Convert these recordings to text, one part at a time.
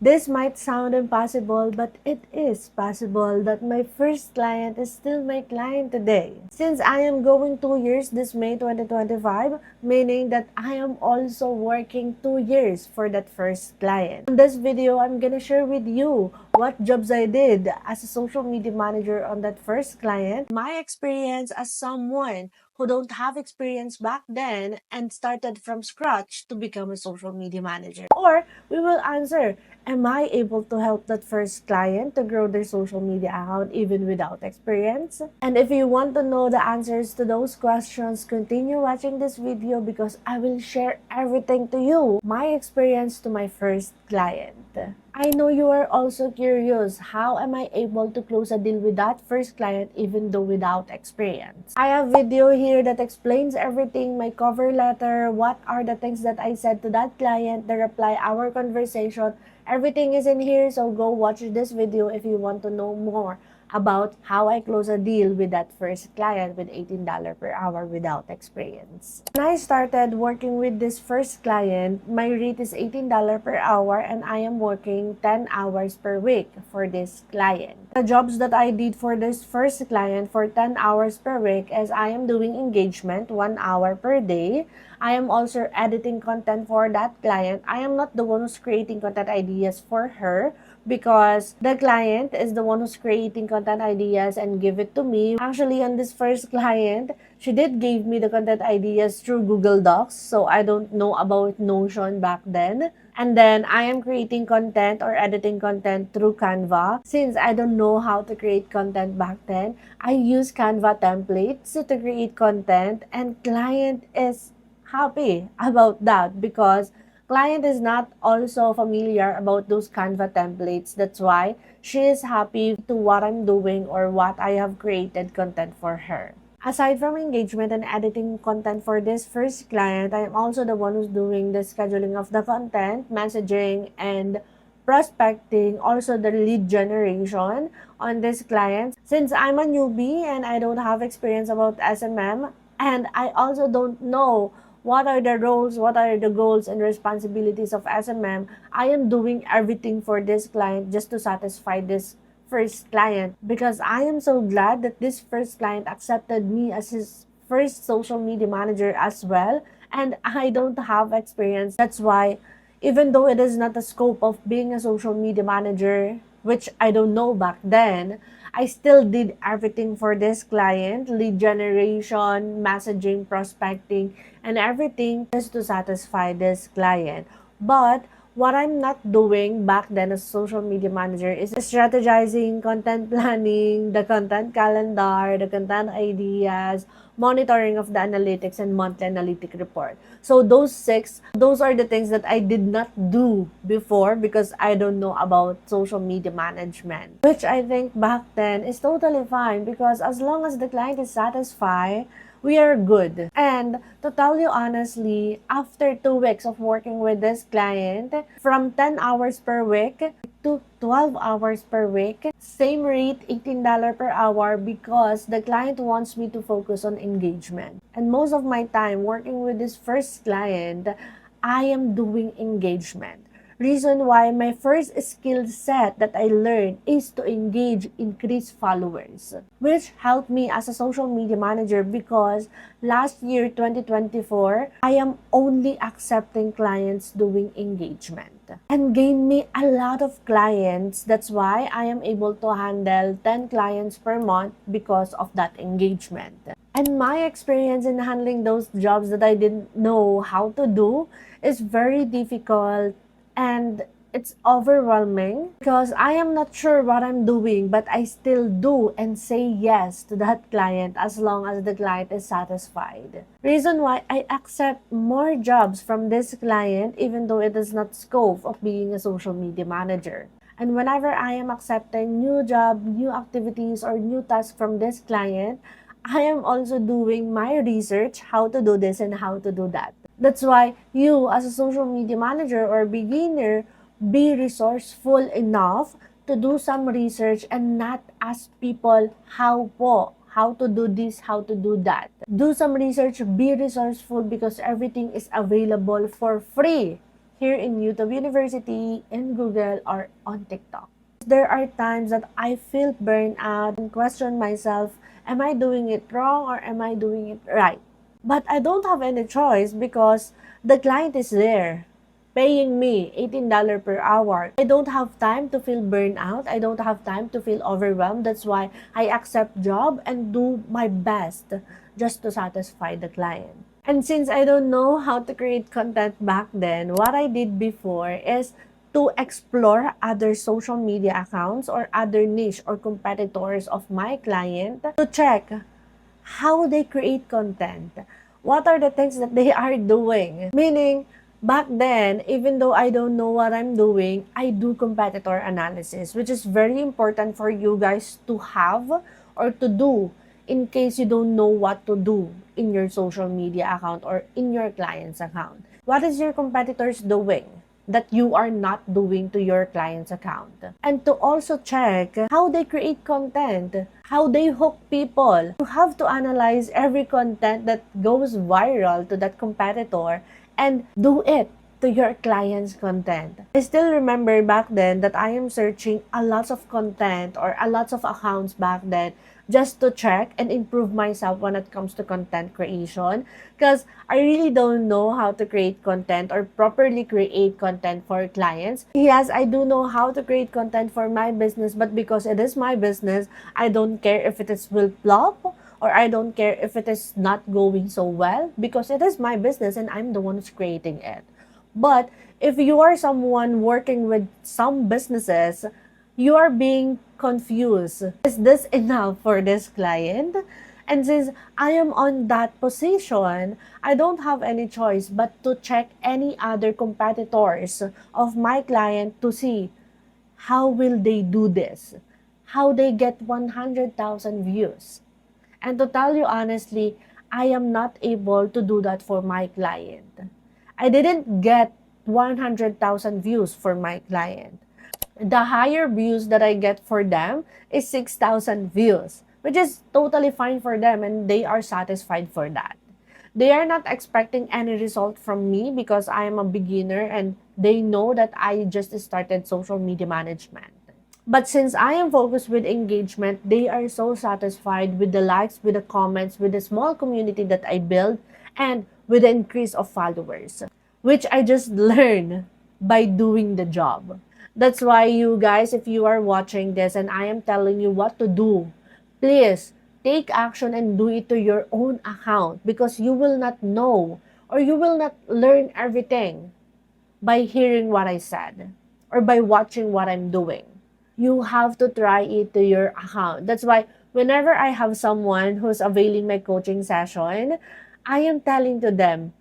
This might sound impossible, but it is possible that my first client is still my client today. Since I am going 2 years this May 2025, meaning that I am also working 2 years for that first client. In this video, I'm gonna share with you what jobs I did as a social media manager on that first client, my experience as someone who don't have experience back then and started from scratch to become a social media manager. Or we will answer, am I able to help that first client to grow their social media account even without experience? And if you want to know the answers to those questions, continue watching this video because I will share everything to you, my experience to my first client. I know you are also curious, how am I able to close a deal with that first client even though without experience? I have video here that explains everything, my cover letter, what are the things that I said to that client, the reply, our conversation, everything is in here, so go watch this video if you want to know more about how I close a deal with that first client with $18 per hour without experience. When I started working with this first client, my rate is $18 per hour and I am working 10 hours per week for this client. The jobs that I did for this first client for 10 hours per week is I am doing engagement 1 hour per day. I am also editing content for that client. I am not the one who's creating content ideas for her, because the client is the one who's creating content ideas and give it to me. Actually, on this first client, she did give me the content ideas through Google Docs, so I don't know about Notion back then. And then I am creating content or editing content through Canva. Since I don't know how to create content back then, I use Canva templates to create content, and client is happy about that because client is not also familiar about those Canva templates. That's why she is happy to what I'm doing or what I have created content for her. Aside from engagement and editing content for this first client, I am also the one who's doing the scheduling of the content, messaging, and prospecting, also the lead generation on this client. Since I'm a newbie and I don't have experience about SMM, and I also don't know what are the roles, what are the goals and responsibilities of SMM, I am doing everything for this client just to satisfy this first client, because I am so glad that this first client accepted me as his first social media manager as well, and I don't have experience. That's why, even though it is not the scope of being a social media manager, which I don't know back then, I still did everything for this client, lead generation, messaging, prospecting, and everything just to satisfy this client. But what I'm not doing back then as social media manager is strategizing, content planning, the content calendar, the content ideas, monitoring of the analytics, and monthly analytic report. So those are the things that I did not do before because I don't know about social media management. Which I think back then is totally fine, because as long as the client is satisfied, we are good. And to tell you honestly, after 2 weeks of working with this client, from 10 hours per week to 12 hours per week, same rate, $18 per hour, because the client wants me to focus on engagement. And most of my time working with this first client, I am doing engagement. Reason why my first skill set that I learned is to engage, increase followers, which helped me as a social media manager, because last year 2024 I am only accepting clients doing engagement and gain me a lot of clients. That's why I am able to handle 10 clients per month because of that engagement. And my experience in handling those jobs that I didn't know how to do is very difficult, and it's overwhelming because I am not sure what I'm doing, but I still do and say yes to that client as long as the client is satisfied. Reason why I accept more jobs from this client even though it is not scope of being a social media manager. And whenever I am accepting new job, new activities, or new tasks from this client, I am also doing my research how to do this and how to do that. That's why you, as a social media manager or beginner, be resourceful enough to do some research and not ask people how to do this, how to do that. Do some research, be resourceful, because everything is available for free here in YouTube University, in Google, or on TikTok. There are times that I feel burned out and question myself, am I doing it wrong or am I doing it right? But I don't have any choice because the client is there paying me $18 per hour. I don't have time to feel burned out. I don't have time to feel overwhelmed. That's why I accept job and do my best just to satisfy the client. And since I don't know how to create content back then, what I did before is to explore other social media accounts or other niche or competitors of my client to check how they create content. What are the things that they are doing? Meaning, back then, even though I don't know what I'm doing, I do competitor analysis, which is very important for you guys to have or to do in case you don't know what to do in your social media account or in your client's account. What is your competitors doing that you are not doing to your client's account? And to also check how they create content, how they hook people. You have to analyze every content that goes viral to that competitor and do it to your client's content. I still remember back then that I am searching a lot of content or a lot of accounts back then just to check and improve myself when it comes to content creation, because I really don't know how to create content or properly create content for clients. Yes, I do know how to create content for my business, but because it is my business, I don't care if it is will flop or I don't care if it is not going so well because it is my business and I'm the one who's creating it. But if you are someone working with some businesses, you are being confused. Is this enough for this client? And since I am on that position, I don't have any choice but to check any other competitors of my client to see how will they do this, how they get 100,000 views. And to tell you honestly, I am not able to do that for my client. I didn't get 100,000 views for my client. The higher views that I get for them is 6,000 views, which is totally fine for them and they are satisfied for that. They are not expecting any result from me because I am a beginner and they know that I just started social media management. But since I am focused with engagement, they are so satisfied with the likes, with the comments, with the small community that I build, and with the increase of followers, which I just learned by doing the job. That's why you guys, if you are watching this and I am telling you what to do, please take action and do it to your own account because you will not know or you will not learn everything by hearing what I said or by watching what I'm doing. You have to try it to your account. That's why whenever I have someone who's availing my coaching session, I am telling to them,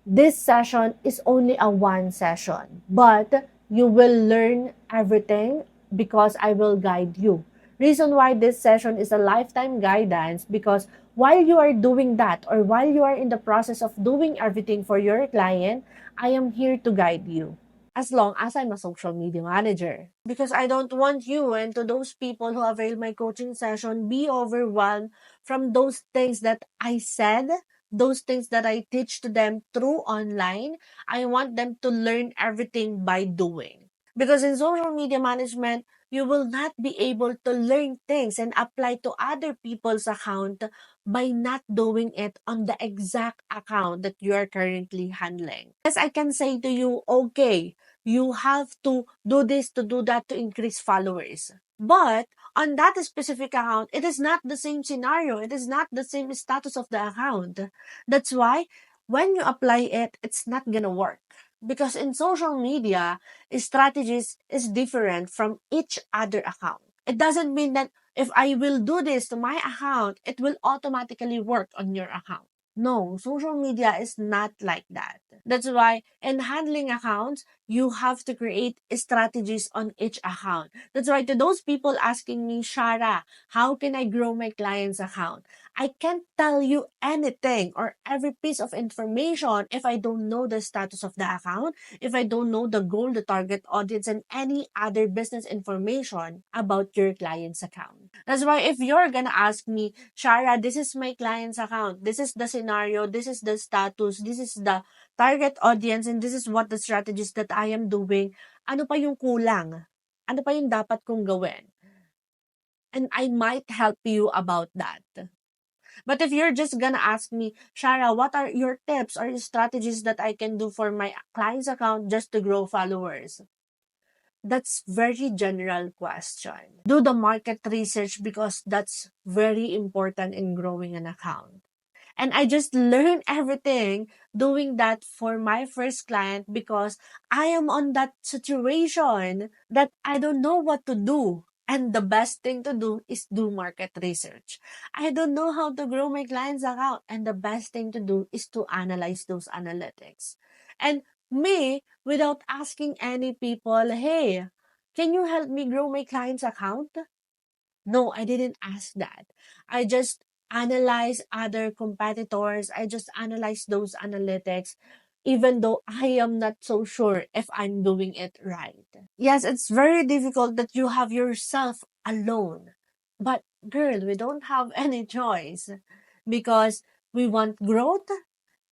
this session is only a one session, but you will learn everything because I will guide you. Reason why this session is a lifetime guidance because while you are doing that or while you are in the process of doing everything for your client, I am here to guide you as long as I'm a social media manager. Because I don't want you and to those people who avail my coaching session be overwhelmed from those things that I said, those things that I teach to them through online. I want them to learn everything by doing. Because in social media management, you will not be able to learn things and apply to other people's account by not doing it on the exact account that you are currently handling. Yes, I can say to you, okay, you have to do this, to do that, to increase followers. But on that specific account, it is not the same scenario. It is not the same status of the account. That's why when you apply it, it's not gonna work. Because in social media, strategies is different from each other account. It doesn't mean that if I will do this to my account, it will automatically work on your account. No, social media is not like that. That's why in handling accounts, you have to create strategies on each account. That's why to those people asking me, Shara, how can I grow my client's account? I can't tell you anything or every piece of information if I don't know the status of the account, if I don't know the goal, the target audience, and any other business information about your client's account. That's why if you're gonna ask me, Shara, this is my client's account, this is the scenario, this is the status, this is the target audience, and this is what the strategies that I am doing. Ano pa yung kulang? Ano pa yung dapat kong gawin? And I might help you about that. But if you're just gonna ask me, Shara, what are your tips or strategies that I can do for my client's account just to grow followers? That's very general question. Do the market research because that's very important in growing an account. And I just learned everything doing that for my first client because I am on that situation that I don't know what to do. And the best thing to do is do market research. I don't know how to grow my client's account. And the best thing to do is to analyze those analytics. And me, without asking any people, hey, can you help me grow my client's account? No, I didn't ask that. I just analyze other competitors. I just analyze those analytics, even though I am not so sure if I'm doing it right. Yes, it's very difficult that you have yourself alone. But girl, we don't have any choice because we want growth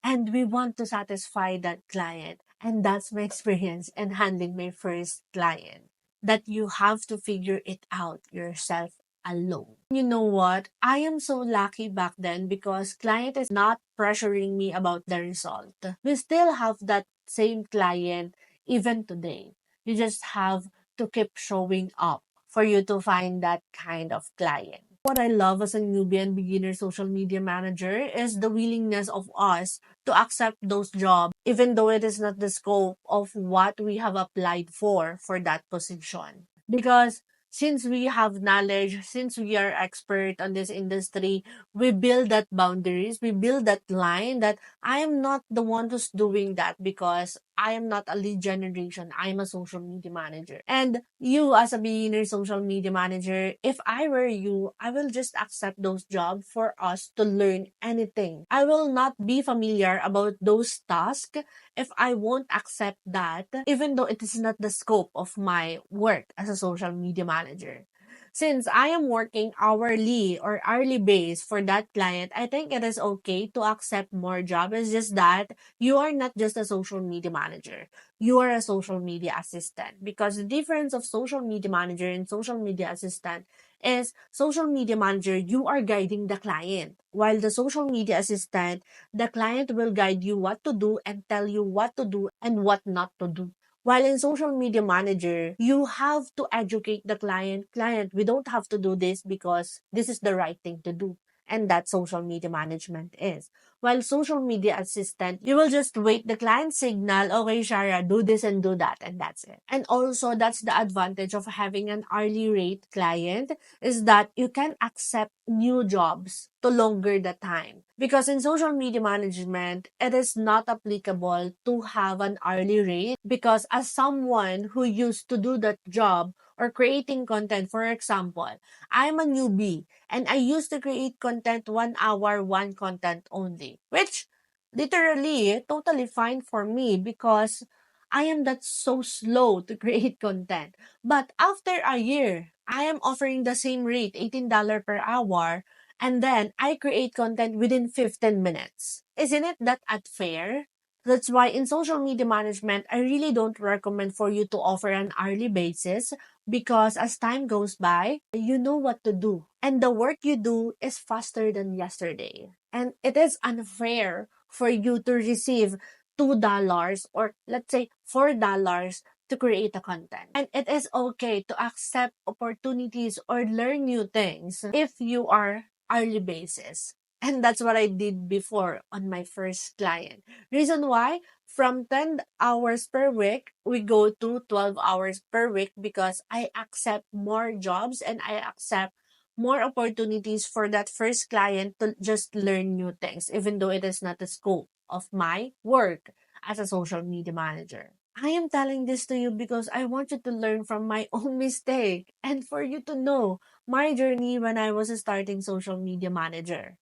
and we want to satisfy that client. And that's my experience in handling my first client. That you have to figure it out yourself alone. You know what? I am so lucky back then because client is not pressuring me about the result. We still have that same client even today. You just have to keep showing up for you to find that kind of client. What I love as a newbie and beginner social media manager is the willingness of us to accept those jobs, even though it is not the scope of what we have applied for that position. Because since we have knowledge, since we are expert on this industry, we build that boundaries, we build that line that I am not the one who's doing that because I am not a lead generation. I'm a social media manager. And you as a beginner social media manager, if I were you, I will just accept those jobs for us to learn anything. I will not be familiar about those tasks if I won't accept that, even though it is not the scope of my work as a social media manager. Since I am working hourly or hourly base for that client, I think it is okay to accept more job. It's just that you are not just a social media manager. You are a social media assistant because the difference of social media manager and social media assistant is social media manager, you are guiding the client. While the social media assistant, the client will guide you what to do and tell you what to do and what not to do. While in social media manager, you have to educate the client. Client, we don't have to do this because this is the right thing to do. And that social media management is. While social media assistant, you will just wait the client signal, okay, Shara, do this and do that, and that's it. And also, that's the advantage of having an hourly rate client is that you can accept new jobs to longer the time. Because in social media management, it is not applicable to have an hourly rate because as someone who used to do that job or creating content, for example, I'm a newbie and I used to create content 1 hour, one content only, which literally totally fine for me because I am that so slow to create content. But after a year, I am offering the same rate, $18 per hour, and then I create content within 15 minutes. Isn't it that unfair? That's why in social media management, I really don't recommend for you to offer an hourly basis because as time goes by, you know what to do. And the work you do is faster than yesterday. And it is unfair for you to receive $2 or let's say $4 to create a content. And it is okay to accept opportunities or learn new things if you are hourly basis. And that's what I did before on my first client. Reason why? From 10 hours per week, we go to 12 hours per week because I accept more jobs and I accept more opportunities for that first client to just learn new things, even though it is not the scope of my work as a social media manager. I am telling this to you because I want you to learn from my own mistake and for you to know my journey when I was a starting social media manager.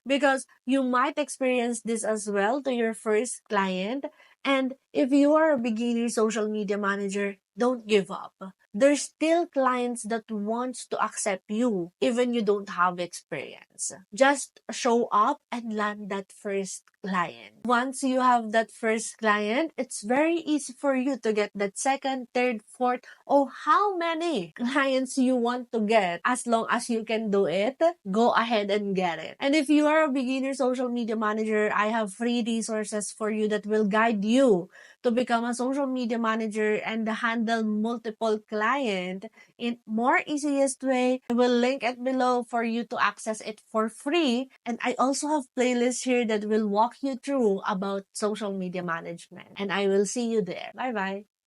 Because you might experience this as well to your first client. And if you are a beginner social media manager, don't give up. there's still clients that wants to accept you even you don't have experience. Just show up and land that first client. Once you have that first client, it's very easy for you to get that second, third, fourth, or how many clients you want to get. As long as you can do it, go ahead and get it. And if you are a beginner social media manager, I have free resources for you that will guide you to become a social media manager and handle multiple clients in more easiest way. I will link it below for you to access it for free. And I also have playlists here that will walk you through about social media management. And I will see you there. Bye bye.